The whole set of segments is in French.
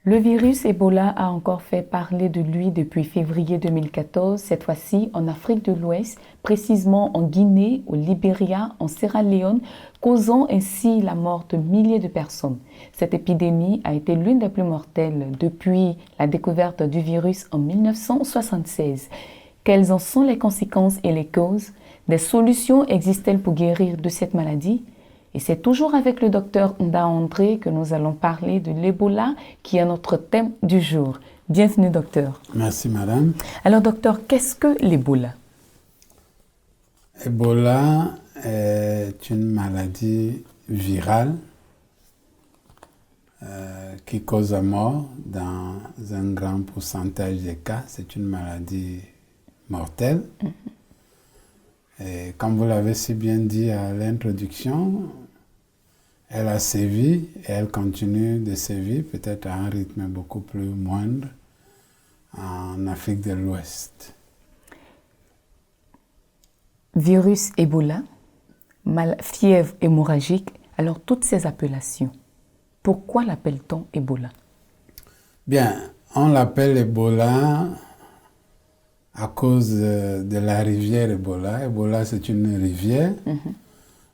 Le virus Ebola a encore fait parler de lui depuis février 2014, cette fois-ci en Afrique de l'Ouest, précisément en Guinée, au Libéria, en Sierra Leone, causant ainsi la mort de milliers de personnes. Cette épidémie a été l'une des plus mortelles depuis la découverte du virus en 1976. Quelles en sont les conséquences et les causes? Des solutions existent-elles pour guérir de cette maladie? Et c'est toujours avec le docteur Nda André que nous allons parler de l'Ebola, qui est notre thème du jour. Bienvenue, docteur. Merci, madame. Alors, docteur, qu'est-ce que l'Ebola? Ebola est une maladie virale qui cause la mort dans un grand pourcentage des cas. C'est une maladie mortelle. Et comme vous l'avez si bien dit à l'introduction, elle a sévi et elle continue de sévir, peut-être à un rythme beaucoup plus moindre, en Afrique de l'Ouest. Virus Ebola, fièvre hémorragique, alors toutes ces appellations, pourquoi l'appelle-t-on Ebola? Bien, on l'appelle Ebola à cause de la rivière Ebola. Ebola, c'est une rivière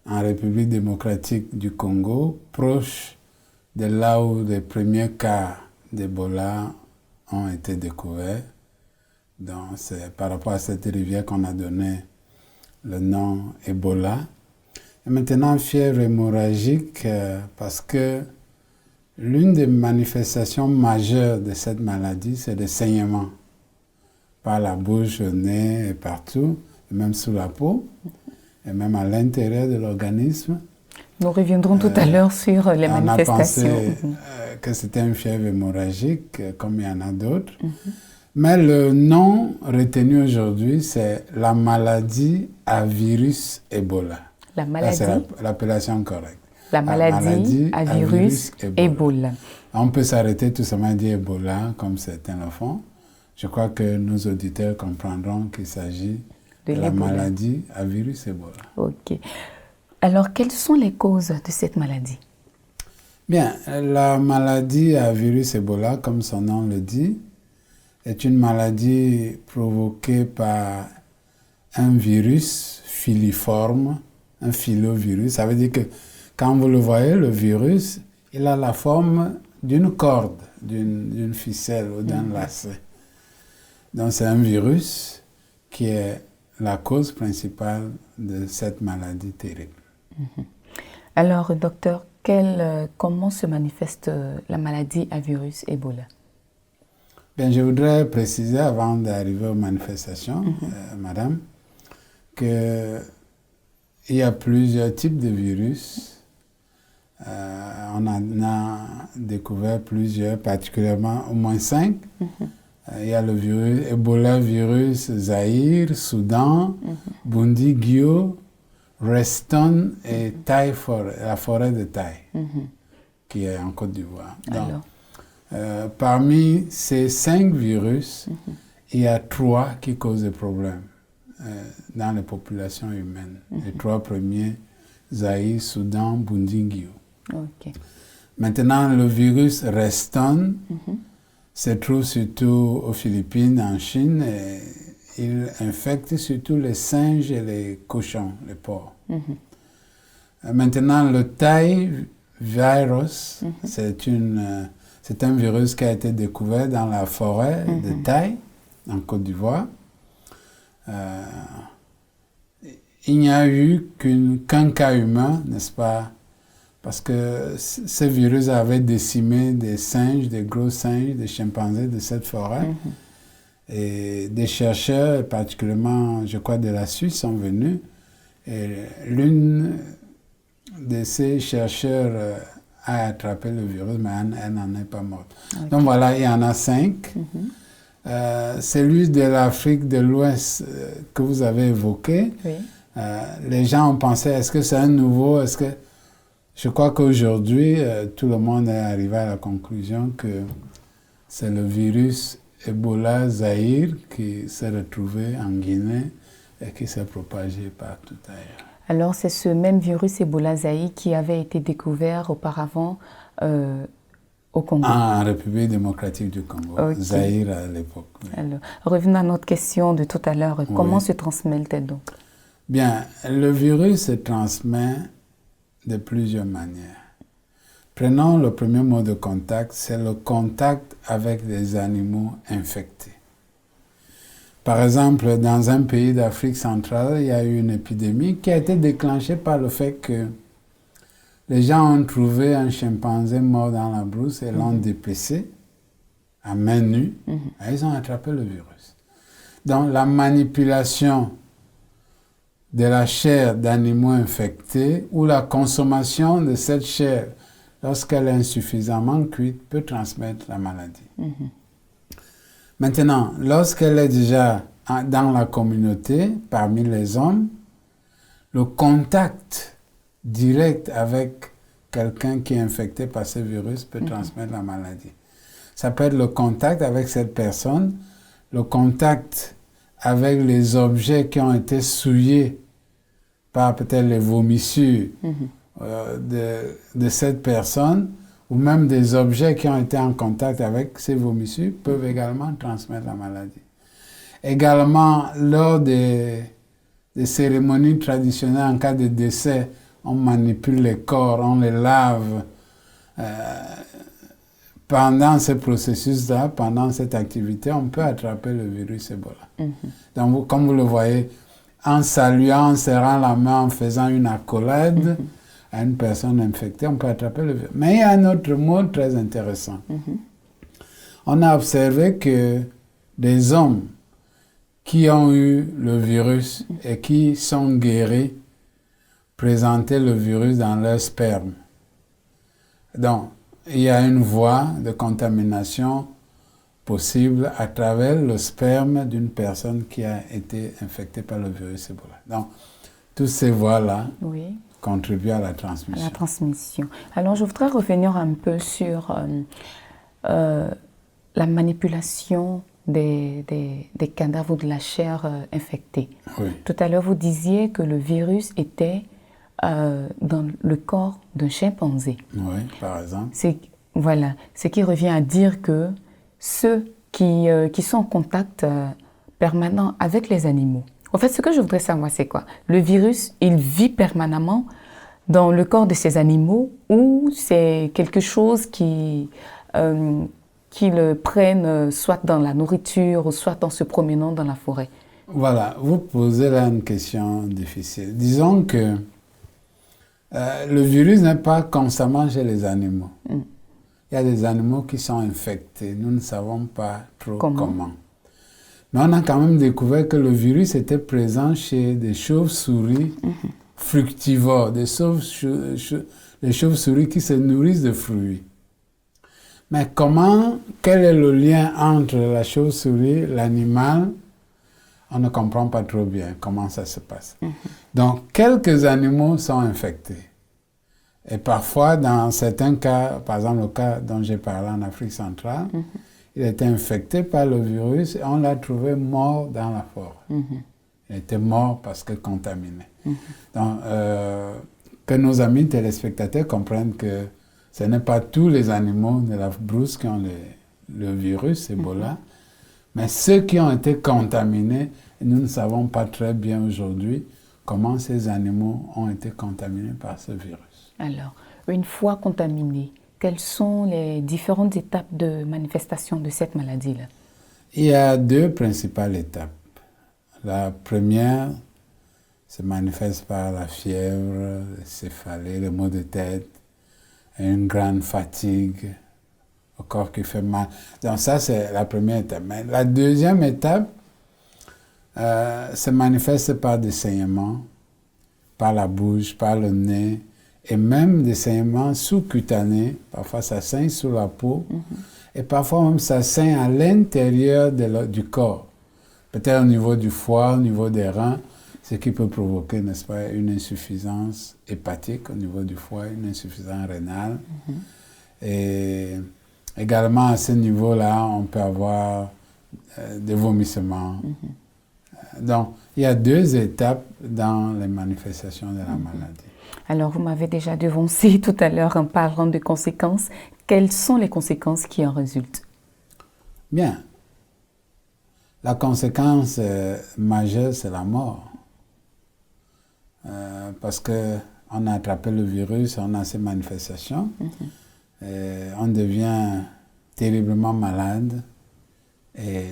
en République démocratique du Congo, proche de là où les premiers cas d'Ebola ont été découverts. Donc, c'est par rapport à cette rivière qu'on a donné le nom Ebola. Et maintenant, fièvre hémorragique, parce que l'une des manifestations majeures de cette maladie, c'est le saignement par la bouche, le nez et partout, et même sous la peau, et même à l'intérieur de l'organisme. Nous reviendrons tout à l'heure sur les manifestations. On a pensé que c'était une fièvre hémorragique, comme il y en a d'autres. Mais le nom retenu aujourd'hui, c'est la maladie à virus Ebola. La maladie, c'est l'appellation correcte. La maladie à virus Ebola. On peut s'arrêter tout simplement à dire Ebola, comme certains le font. Je crois que nos auditeurs comprendront qu'il s'agit de la maladie à virus Ebola. Ok. Alors, quelles sont les causes de cette maladie? Bien, la maladie à virus Ebola, comme son nom le dit, est une maladie provoquée par un virus filiforme, un filovirus. Ça veut dire que quand vous le voyez, le virus, il a la forme d'une corde, d'une ficelle ou d'un lacet. Donc c'est un virus qui est la cause principale de cette maladie terrible. Alors, docteur, comment se manifeste la maladie à virus Ebola? Bien, je voudrais préciser, avant d'arriver aux manifestations, madame, qu'il y a plusieurs types de virus. On en a découvert plusieurs, particulièrement au moins 5. Il y a le virus Ebola virus Zaïre, Soudan, Bundibugyo, Reston et la forêt de Taï, qui est en Côte d'Ivoire. Parmi ces 5 virus, il y a 3 qui causent des problèmes dans les populations humaines. Les 3 premiers, Zaïre, Soudan, Bundibugyo. Okay. Maintenant, le virus Reston se trouve surtout aux Philippines, en Chine, et il infecte surtout les singes et les cochons, les porcs. Maintenant, le Thai virus, c'est un virus qui a été découvert dans la forêt de Taï, en Côte d'Ivoire. Il n'y a eu qu'un cas humain, n'est-ce pas? Parce que ce virus avait décimé des singes, des gros singes, des chimpanzés de cette forêt. Et des chercheurs, particulièrement, je crois, de la Suisse, sont venus. Et l'une de ces chercheurs a attrapé le virus, mais elle n'en est pas morte. Okay. Donc voilà, il y en a 5. Celui de l'Afrique de l'Ouest que vous avez évoqué, les gens ont pensé, est-ce que c'est un nouveau, je crois qu'aujourd'hui, tout le monde est arrivé à la conclusion que c'est le virus Ebola Zaïre qui s'est retrouvé en Guinée et qui s'est propagé partout ailleurs. Alors, c'est ce même virus Ebola Zaïre qui avait été découvert auparavant Au Congo. En République démocratique du Congo, Ok. Zaïre à l'époque. Oui. Alors, revenons à notre question de tout à l'heure. Comment Oui. se transmet-elle donc? Bien, le virus se transmet de plusieurs manières. Prenons le premier mot de contact, c'est le contact avec des animaux infectés. Par exemple, dans un pays d'Afrique centrale, il y a eu une épidémie qui a été déclenchée par le fait que les gens ont trouvé un chimpanzé mort dans la brousse et l'ont dépecé à main nue et ils ont attrapé le virus. Donc la manipulation de la chair d'animaux infectés ou la consommation de cette chair lorsqu'elle est insuffisamment cuite peut transmettre la maladie. Maintenant, lorsqu'elle est déjà dans la communauté, parmi les hommes, le contact direct avec quelqu'un qui est infecté par ce virus peut transmettre la maladie. Ça peut être le contact avec cette personne, le contact avec les objets qui ont été par peut-être les vomissures de cette personne, ou même des objets qui ont été en contact avec ces vomissures peuvent également transmettre la maladie. Également, lors des cérémonies traditionnelles, en cas de décès, on manipule les corps, on les lave. Pendant ce processus-là, pendant cette activité, on peut attraper le virus Ebola. Donc, comme vous le voyez, en saluant, en serrant la main, en faisant une accolade à une personne infectée, on peut attraper le virus. Mais il y a un autre mot très intéressant. On a observé que des hommes qui ont eu le virus et qui sont guéris présentaient le virus dans leur sperme. Donc, il y a une voie de contamination possible à travers le sperme d'une personne qui a été infectée par le virus Ebola. Donc, toutes ces voies-là contribuent à la transmission. À la transmission. Alors, je voudrais revenir un peu sur la manipulation des cadavres ou de la chair infectée. Oui. Tout à l'heure, vous disiez que le virus était dans le corps d'un chimpanzé. Oui, par exemple. Voilà, ce qui revient à dire que ceux qui sont en contact permanent avec les animaux. En fait, ce que je voudrais savoir, c'est quoi? Le virus, il vit permanemment dans le corps de ces animaux ou c'est quelque chose qui le prennent soit dans la nourriture ou soit en se promenant dans la forêt? Voilà, vous posez là une question difficile. Disons que le virus n'est pas constamment chez les animaux. Il y a des animaux qui sont infectés. Nous ne savons pas trop comment. Mais on a quand même découvert que le virus était présent chez des chauves-souris fructivores, des chauves-souris qui se nourrissent de fruits. Mais quel est le lien entre la chauve-souris, l'animal? On ne comprend pas trop bien comment ça se passe. Donc, quelques animaux sont infectés. Et parfois, dans certains cas, par exemple le cas dont j'ai parlé en Afrique centrale, il était infecté par le virus et on l'a trouvé mort dans la forêt. Il était mort parce que contaminé. Donc, que nos amis téléspectateurs comprennent que ce n'est pas tous les animaux de la brousse qui ont le virus Ebola, mais ceux qui ont été contaminés, nous ne savons pas très bien aujourd'hui comment ces animaux ont été contaminés par ce virus. Alors, une fois contaminés, quelles sont les différentes étapes de manifestation de cette maladie-là? Il y a deux principales étapes. La première se manifeste par la fièvre, les céphalées, les maux de tête, une grande fatigue, le corps qui fait mal. Donc ça, c'est la première étape. Mais la deuxième étape se manifeste par des saignements, par la bouche, par le nez, et même des saignements sous-cutanés. Parfois, ça saigne sous la peau. Et parfois, même, ça saigne à l'intérieur du corps. Peut-être au niveau du foie, au niveau des reins, ce qui peut provoquer, n'est-ce pas, une insuffisance hépatique au niveau du foie, une insuffisance rénale. Et également, à ce niveau-là, on peut avoir des vomissements. Donc, Il y a 2 étapes dans les manifestations de la maladie. Alors, vous m'avez déjà devancé tout à l'heure en parlant de conséquences. Quelles sont les conséquences qui en résultent? Bien. La conséquence majeure, c'est la mort. Parce qu'on a attrapé le virus, on a ces manifestations, on devient terriblement malade et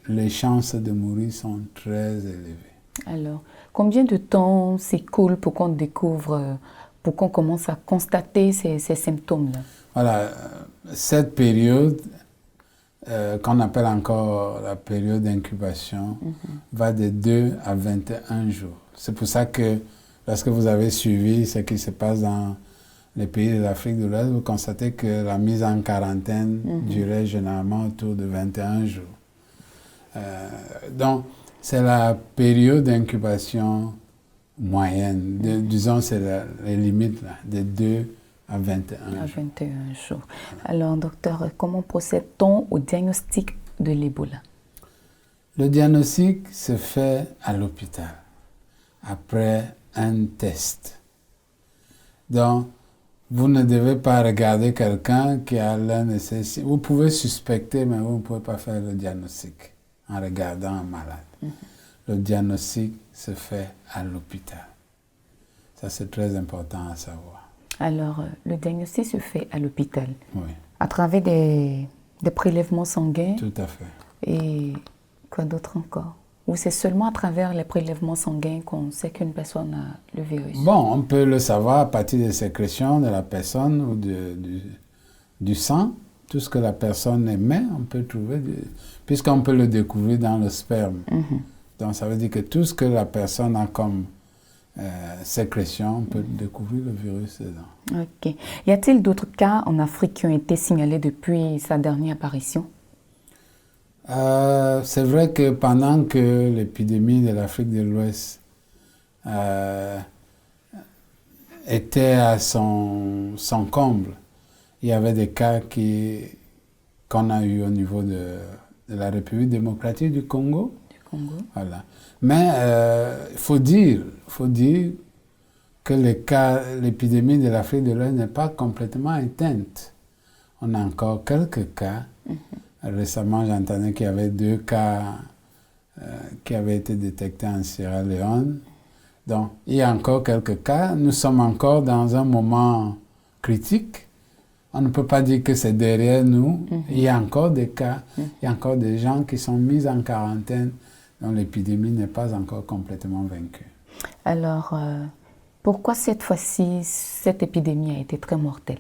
les chances de mourir sont très élevées. Alors, combien de temps s'écoule pour qu'on découvre, pour qu'on commence à constater ces symptômes-là? Voilà, cette période, qu'on appelle encore la période d'incubation, va de 2 à 21 jours. C'est pour ça que lorsque vous avez suivi ce qui se passe dans les pays de l'Afrique de l'Ouest, vous constatez que la mise en quarantaine durait généralement autour de 21 jours. Donc, c'est la période d'incubation moyenne. Disons, c'est les limites là, de 2 à 21 jours. 21 jours. Alors, docteur, comment procède-t-on au diagnostic de l'Ebola? Le diagnostic se fait à l'hôpital, après un test. Donc, vous ne devez pas regarder quelqu'un qui a l'un de ces signes. Vous pouvez suspecter, mais vous ne pouvez pas faire le diagnostic en regardant un malade. Le diagnostic se fait à l'hôpital. Ça, c'est très important à savoir. Alors, le diagnostic se fait à l'hôpital, Oui, à travers des prélèvements sanguins tout à fait. et quoi d'autre encore? Ou c'est seulement à travers les prélèvements sanguins qu'on sait qu'une personne a le virus? Bon, on peut le savoir à partir des sécrétions de la personne ou du sang. Tout ce que la personne émet, on peut trouver, puisqu'on peut le découvrir dans le sperme. Donc, ça veut dire que tout ce que la personne a comme sécrétion, on peut découvrir le virus dedans. Ok. Y a-t-il d'autres cas en Afrique qui ont été signalés depuis sa dernière apparition? C'est vrai que pendant que l'épidémie de l'Afrique de l'Ouest était à son comble, il y avait des cas qu'on a eu au niveau de la République démocratique du Congo. Voilà. Mais il faut dire que l'épidémie de l'Afrique de l'Ouest n'est pas complètement éteinte. On a encore quelques cas. Récemment, j'entendais qu'il y avait 2 cas qui avaient été détectés en Sierra Leone. Donc, il y a encore quelques cas. Nous sommes encore dans un moment critique. On ne peut pas dire que c'est derrière nous. Il y a encore des cas. Il y a encore des gens qui sont mis en quarantaine. Donc, l'épidémie n'est pas encore complètement vaincue. Alors, pourquoi cette fois-ci, cette épidémie a été très mortelle?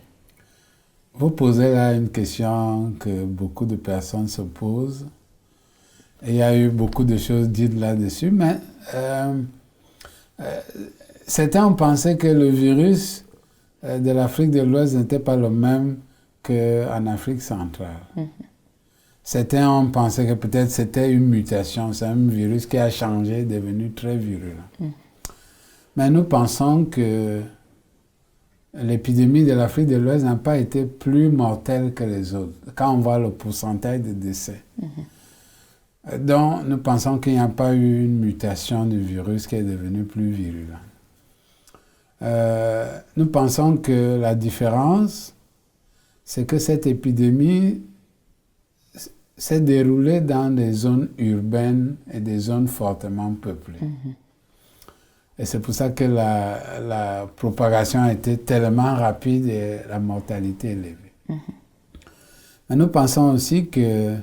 Vous posez là une question que beaucoup de personnes se posent. Et il y a eu beaucoup de choses dites là-dessus, mais certains ont pensé que le virus de l'Afrique de l'Ouest n'était pas le même qu'en Afrique centrale. Certains ont pensé que peut-être c'était une mutation, c'est un virus qui a changé, devenu très virulent. Mais nous pensons que l'épidémie de l'Afrique de l'Ouest n'a pas été plus mortelle que les autres, quand on voit le pourcentage de décès. Donc, nous pensons qu'il n'y a pas eu une mutation du virus qui est devenu plus virulent. Nous pensons que la différence, c'est que cette épidémie s'est déroulée dans des zones urbaines et des zones fortement peuplées. Et c'est pour ça que la propagation a été tellement rapide et la mortalité élevée. Mais nous pensons aussi qu'il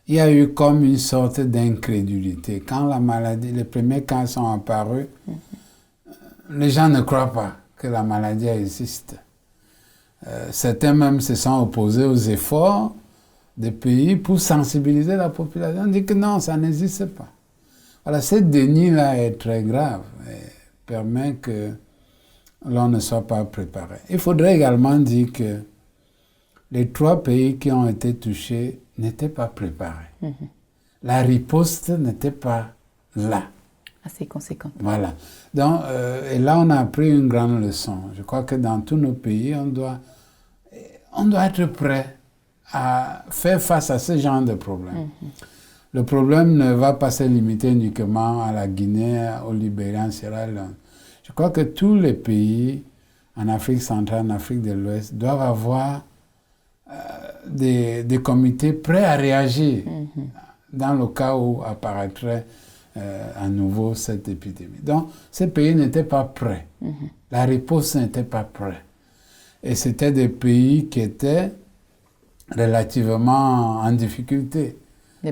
y a eu comme une sorte d'incrédulité. Quand la maladie, les premiers cas sont apparus, les gens ne croient pas que la maladie existe. Certains même se sont opposés aux efforts des pays pour sensibiliser la population. On dit que non, ça n'existe pas. Alors, ce déni-là est très grave et permet que l'on ne soit pas préparé. Il faudrait également dire que les 3 pays qui ont été touchés n'étaient pas préparés. La riposte n'était pas là. Assez conséquente. Voilà. Donc, et là, on a appris une grande leçon. Je crois que dans tous nos pays, on doit être prêt à faire face à ce genre de problème. le problème ne va pas se limiter uniquement à la Guinée, au Libéria, en Sierra Leone. Je crois que tous les pays en Afrique centrale, en Afrique de l'Ouest, doivent avoir des comités prêts à réagir dans le cas où apparaîtrait à nouveau cette épidémie. Donc, ces pays n'étaient pas prêts. La réponse n'était pas prête. Et c'était des pays qui étaient relativement en difficulté.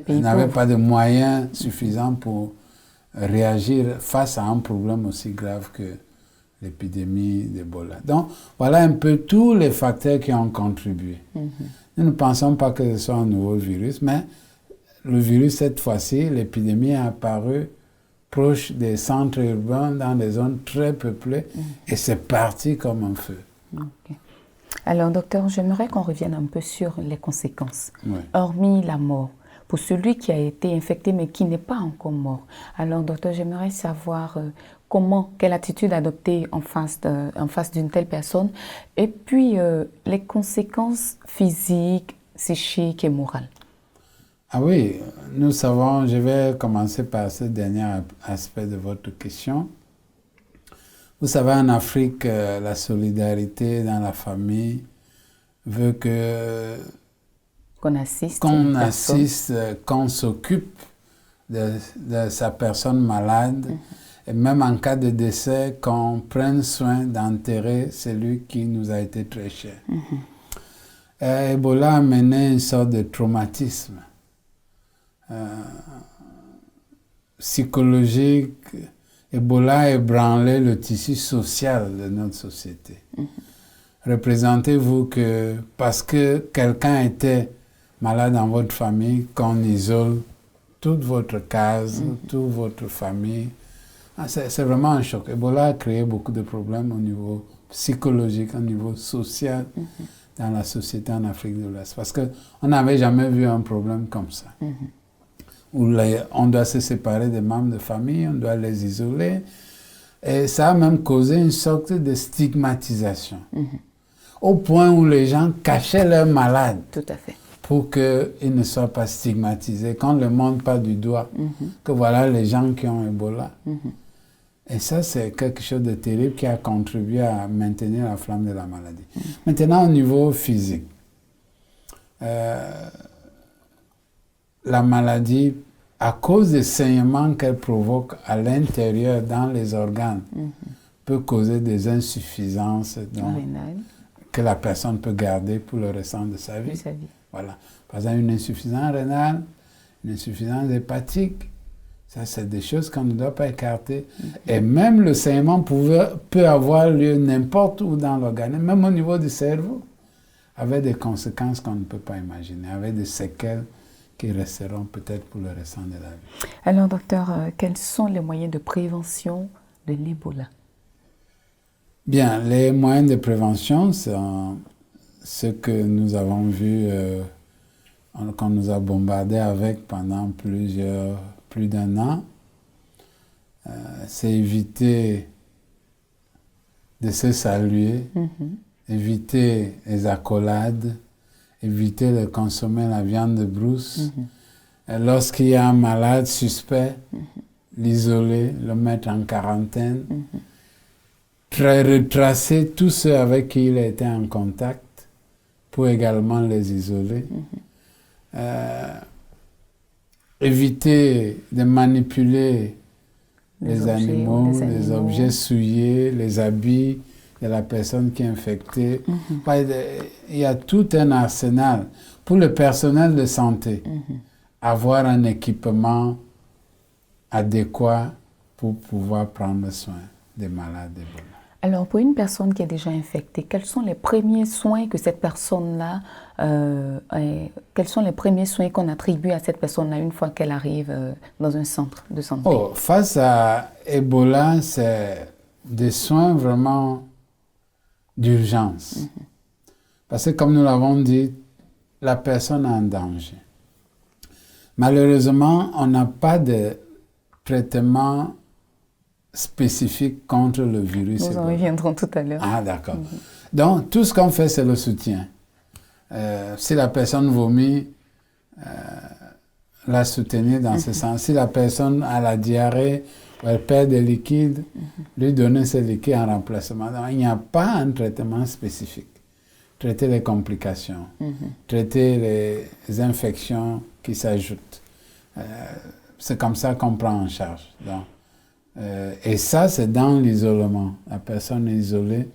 Ils n'avaient pas de moyens suffisants pour réagir face à un problème aussi grave que l'épidémie d'Ebola. Donc, voilà un peu tous les facteurs qui ont contribué. Nous ne pensons pas que ce soit un nouveau virus, mais le virus, cette fois-ci, l'épidémie est apparue proche des centres urbains, dans des zones très peuplées, et c'est parti comme un feu. Okay. Alors, docteur, j'aimerais qu'on revienne un peu sur les conséquences. Oui. Hormis la mort, pour celui qui a été infecté mais qui n'est pas encore mort. Alors, docteur, j'aimerais savoir quelle attitude adopter en face d'une telle personne, et puis les conséquences physiques, psychiques et morales. Ah oui, nous savons, je vais commencer par ce dernier aspect de votre question. Vous savez, en Afrique, la solidarité dans la famille veut qu'on assiste, qu'on s'occupe de sa personne malade, et même en cas de décès, qu'on prenne soin d'enterrer celui qui nous a été très cher. Ebola a mené une sorte de traumatisme psychologique. Ebola a ébranlé le tissu social de notre société. Représentez-vous que parce que quelqu'un était malade dans votre famille, qu'on isole toute votre case, toute votre famille. C'est vraiment un choc. Ebola a créé beaucoup de problèmes au niveau psychologique, au niveau social dans la société en Afrique de l'Ouest. Parce qu'on n'avait jamais vu un problème comme ça. Où on doit se séparer des membres de famille, on doit les isoler. Et ça a même causé une sorte de stigmatisation. Au point où les gens cachaient leurs malades. Tout à fait. Pour qu'ils ne soient pas stigmatisés, qu'on ne le montre pas du doigt, que voilà les gens qui ont Ebola. Et ça, c'est quelque chose de terrible qui a contribué à maintenir la flamme de la maladie. Maintenant, au niveau physique, la maladie, à cause des saignements qu'elle provoque à l'intérieur, dans les organes, peut causer des insuffisances que la personne peut garder pour le restant de sa vie. Voilà. Par exemple, une insuffisance rénale, une insuffisance hépatique, ça, c'est des choses qu'on ne doit pas écarter. Et même le saignement peut avoir lieu n'importe où dans l'organisme, même au niveau du cerveau, avec des conséquences qu'on ne peut pas imaginer, avec des séquelles qui resteront peut-être pour le restant de la vie. Alors, docteur, quels sont les moyens de prévention de l'Ebola? Bien, les moyens de prévention sont ce que nous avons vu, qu'on nous a bombardé avec pendant plus d'un an. C'est éviter de se saluer, éviter les accolades, éviter de consommer la viande de brousse. Lorsqu'il y a un malade suspect, l'isoler, le mettre en quarantaine, retracer tous ceux avec qui il a été en contact pour également les isoler. Éviter de manipuler les animaux, les objets souillés, les habits de la personne qui est infectée. Il y a tout un arsenal. Pour le personnel de santé, avoir un équipement adéquat pour pouvoir prendre soin des malades d'Ebola. Alors, pour une personne qui est déjà infectée, quels sont les premiers soins que cette personne-là, quels sont les premiers soins qu'on attribue à cette personne-là une fois qu'elle arrive dans un centre de santé? Face à Ebola, c'est des soins vraiment d'urgence. Parce que comme nous l'avons dit, la personne est en danger. Malheureusement, on n'a pas de traitement spécifique contre le virus. Nous en reviendrons tout à l'heure. Ah, d'accord. Donc, tout ce qu'on fait, c'est le soutien. Si la personne vomit, la soutenir dans ce sens. Si la personne a la diarrhée, ou elle perd des liquides, lui donner ces liquides en remplacement. Donc, il n'y a pas un traitement spécifique. Traiter les complications, traiter les infections qui s'ajoutent. C'est comme ça qu'on prend en charge. Donc, et ça, c'est dans l'isolement. La personne est isolée,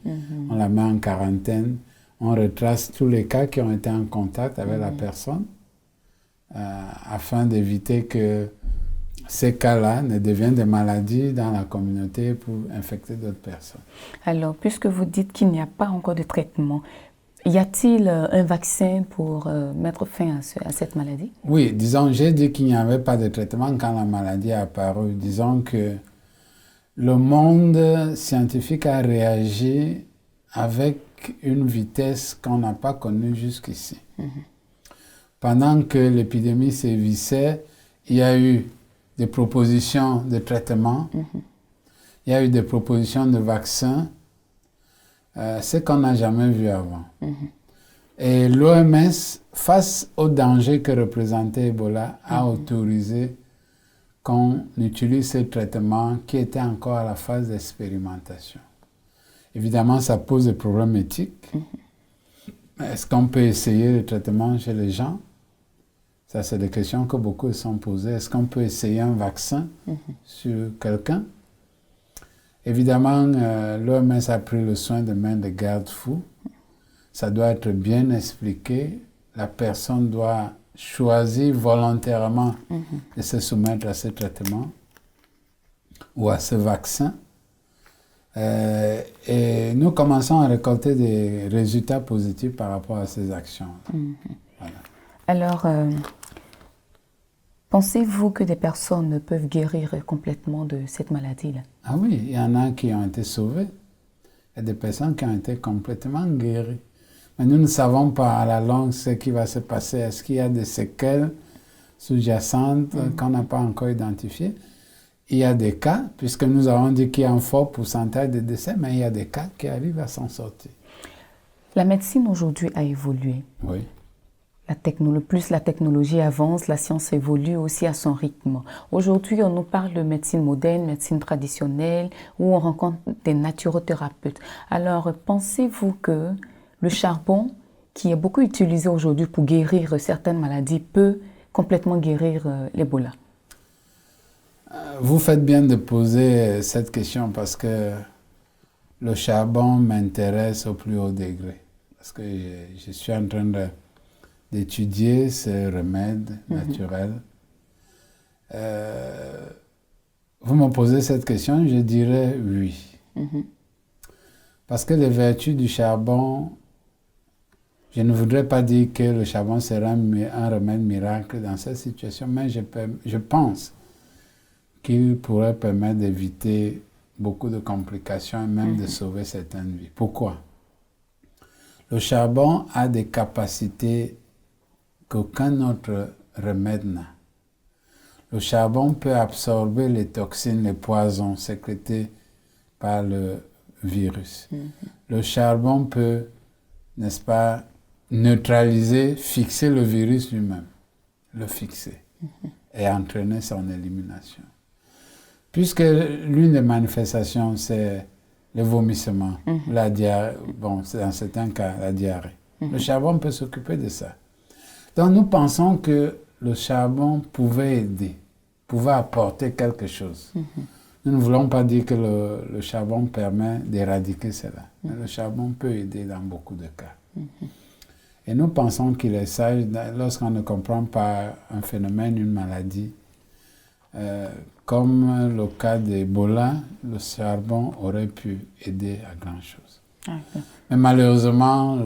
on la met en quarantaine, on retrace tous les cas qui ont été en contact avec la personne afin d'éviter que ces cas-là ne deviennent des maladies dans la communauté pour infecter d'autres personnes. Alors, puisque vous dites qu'il n'y a pas encore de traitement, y a-t-il un vaccin pour mettre fin à cette maladie? Oui, disons, j'ai dit qu'il n'y avait pas de traitement quand la maladie est apparue. Disons que le monde scientifique a réagi avec une vitesse qu'on n'a pas connue jusqu'ici. Pendant que l'épidémie sévissait, il y a eu des propositions de traitement, il y a eu des propositions de vaccins, ce qu'on n'a jamais vu avant. Et l'OMS, face au danger que représentait Ebola, a autorisé qu'on utilise ces traitements qui étaient encore à la phase d'expérimentation. Évidemment, ça pose des problèmes éthiques. Est-ce qu'on peut essayer le traitement chez les gens? Ça, c'est des questions que beaucoup se sont posées. Est-ce qu'on peut essayer un vaccin sur quelqu'un? Évidemment, l'OMS a pris le soin de mettre des garde-fous. Ça doit être bien expliqué. La personne doit choisir volontairement de se soumettre à ce traitement ou à ce vaccin. Et nous commençons à récolter des résultats positifs par rapport à ces actions. Voilà. Alors, pensez-vous que des personnes peuvent guérir complètement de cette maladie-là? Ah oui, il y en a qui ont été sauvés. Il y a des personnes qui ont été complètement guéries. Mais nous ne savons pas à la longue ce qui va se passer. Est-ce qu'il y a des séquelles sous-jacentes qu'on n'a pas encore identifiées? Il y a des cas, puisque nous avons dit qu'il y a un fort pourcentage de décès, mais il y a des cas qui arrivent à s'en sortir. La médecine aujourd'hui a évolué. Oui. Plus la technologie avance, la science évolue aussi à son rythme. Aujourd'hui, on nous parle de médecine moderne, médecine traditionnelle, où on rencontre des naturothérapeutes. Alors, pensez-vous que le charbon, qui est beaucoup utilisé aujourd'hui pour guérir certaines maladies, peut complètement guérir l'Ebola? Vous faites bien de poser cette question parce que le charbon m'intéresse au plus haut degré. Parce que je suis en train d'étudier ces remèdes naturels. Vous me posez cette question, je dirais oui. Parce que les vertus du charbon, je ne voudrais pas dire que le charbon sera un remède miracle dans cette situation, mais je pense qu'il pourrait permettre d'éviter beaucoup de complications et même de sauver certaines vies. Pourquoi? Le charbon a des capacités qu'aucun autre remède n'a. Le charbon peut absorber les toxines, les poisons sécrétés par le virus. Le charbon peut, n'est-ce pas, neutraliser, fixer le virus lui-même, le fixer et entraîner son élimination. Puisque l'une des manifestations, c'est le vomissement, la diarrhée, bon, c'est dans certains cas la diarrhée. Le charbon peut s'occuper de ça. Donc nous pensons que le charbon pouvait aider, pouvait apporter quelque chose. Nous ne voulons pas dire que le charbon permet d'éradiquer cela. Mais le charbon peut aider dans beaucoup de cas. Et nous pensons qu'il est sage, lorsqu'on ne comprend pas un phénomène, une maladie, comme le cas d'Ebola, le charbon aurait pu aider à grand chose. Mais malheureusement,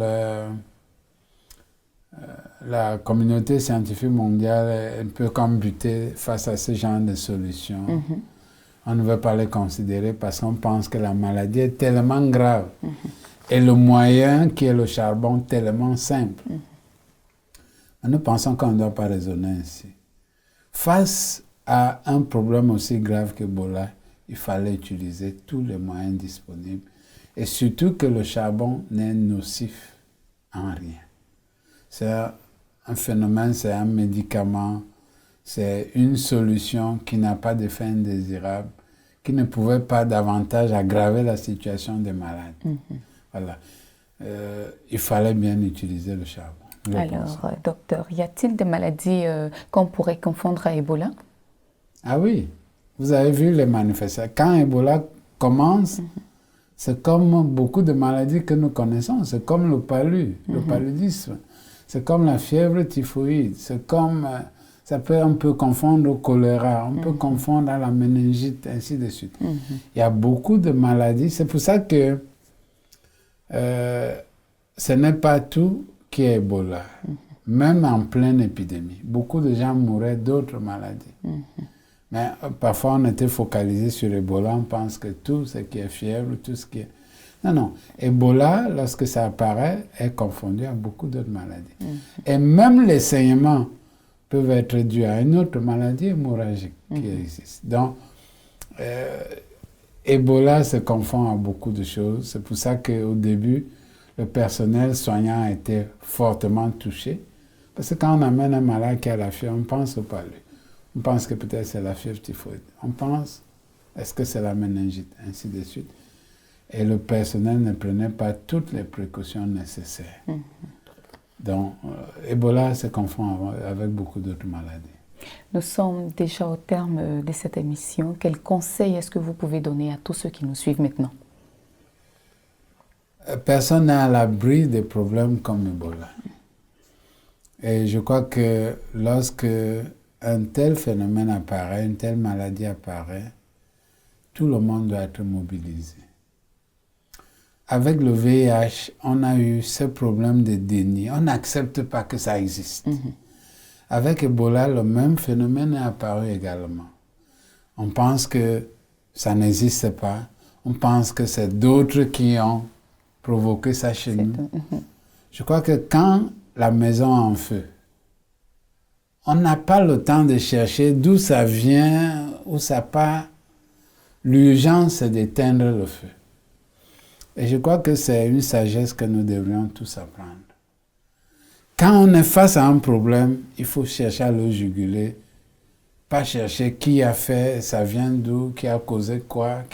la communauté scientifique mondiale est un peu comme butée face à ce genre de solutions. On ne veut pas les considérer parce qu'on pense que la maladie est tellement grave et le moyen qui est le charbon tellement simple. Mais nous pensons qu'on ne doit pas raisonner ainsi. Face à un problème aussi grave qu'Ebola, il fallait utiliser tous les moyens disponibles et surtout que le charbon n'est nocif en rien. C'est un phénomène, c'est un médicament c'est une solution qui n'a pas d'effet indésirable, qui ne pouvait pas davantage aggraver la situation des malades. Voilà. Il fallait bien utiliser le charbon. Alors, docteur, y a-t-il des maladies qu'on pourrait confondre à Ebola? Ah oui, vous avez vu les manifestations. Quand Ebola commence, c'est comme beaucoup de maladies que nous connaissons. C'est comme le le paludisme. C'est comme la fièvre typhoïde. C'est comme... on peut confondre au choléra, on peut confondre à la méningite, ainsi de suite. Il y a beaucoup de maladies. C'est pour ça que ce n'est pas tout qui est Ebola. Même en pleine épidémie, beaucoup de gens mouraient d'autres maladies. Mais parfois, on était focalisé sur Ebola, on pense que tout ce qui est fièvre, tout ce qui est... Non. Ebola, lorsque ça apparaît, est confondu à beaucoup d'autres maladies. Et même les saignements peuvent être dus à une autre maladie hémorragique qui existe. Donc, Ebola se confond à beaucoup de choses. C'est pour ça qu'au début, le personnel soignant a été fortement touché. Parce que quand on amène un malade qui a la fièvre, on pense au palu. On pense que peut-être c'est la fièvre typhoïde. On pense, est-ce que c'est la méningite, ainsi de suite. Et le personnel ne prenait pas toutes les précautions nécessaires. Donc, Ebola se confond avec beaucoup d'autres maladies. Nous sommes déjà au terme de cette émission. Quel conseil est-ce que vous pouvez donner à tous ceux qui nous suivent maintenant? Personne n'est à l'abri des problèmes comme Ebola. Et je crois que lorsque un tel phénomène apparaît, une telle maladie apparaît, tout le monde doit être mobilisé. Avec le VIH, on a eu ce problème de déni. On n'accepte pas que ça existe. Avec Ebola, le même phénomène est apparu également. On pense que ça n'existe pas. On pense que c'est d'autres qui ont provoqué ça chez nous. Je crois que quand la maison est en feu, on n'a pas le temps de chercher d'où ça vient, où ça part. L'urgence, c'est d'éteindre le feu. Et je crois que c'est une sagesse que nous devrions tous apprendre. Quand on est face à un problème, il faut chercher à le juguler. Pas chercher qui a fait, ça vient d'où, qui a causé quoi.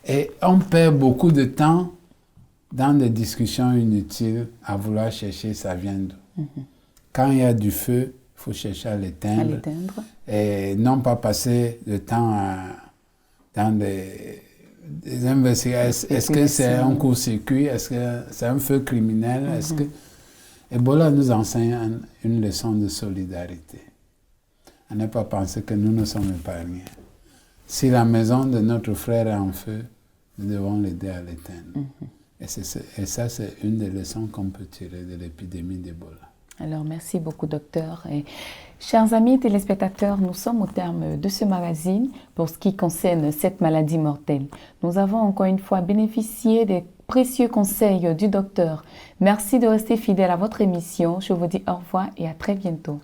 Et on perd beaucoup de temps dans des discussions inutiles à vouloir chercher ça vient d'où. Quand il y a du feu, il faut chercher à l'éteindre. Et non pas passer de temps dans des investigations. Est-ce que c'est un court-circuit? Est-ce que c'est un feu criminel? Est-ce que... Ebola nous enseigne une leçon de solidarité. À ne pas penser que nous ne sommes épargnés. Si la maison de notre frère est en feu, nous devons l'aider à l'éteindre. Et ça, c'est une des leçons qu'on peut tirer de l'épidémie d'Ebola. Alors, merci beaucoup, docteur. Et, chers amis téléspectateurs, nous sommes au terme de ce magazine pour ce qui concerne cette maladie mortelle. Nous avons encore une fois bénéficié des précieux conseils du docteur. Merci de rester fidèle à votre émission. Je vous dis au revoir et à très bientôt.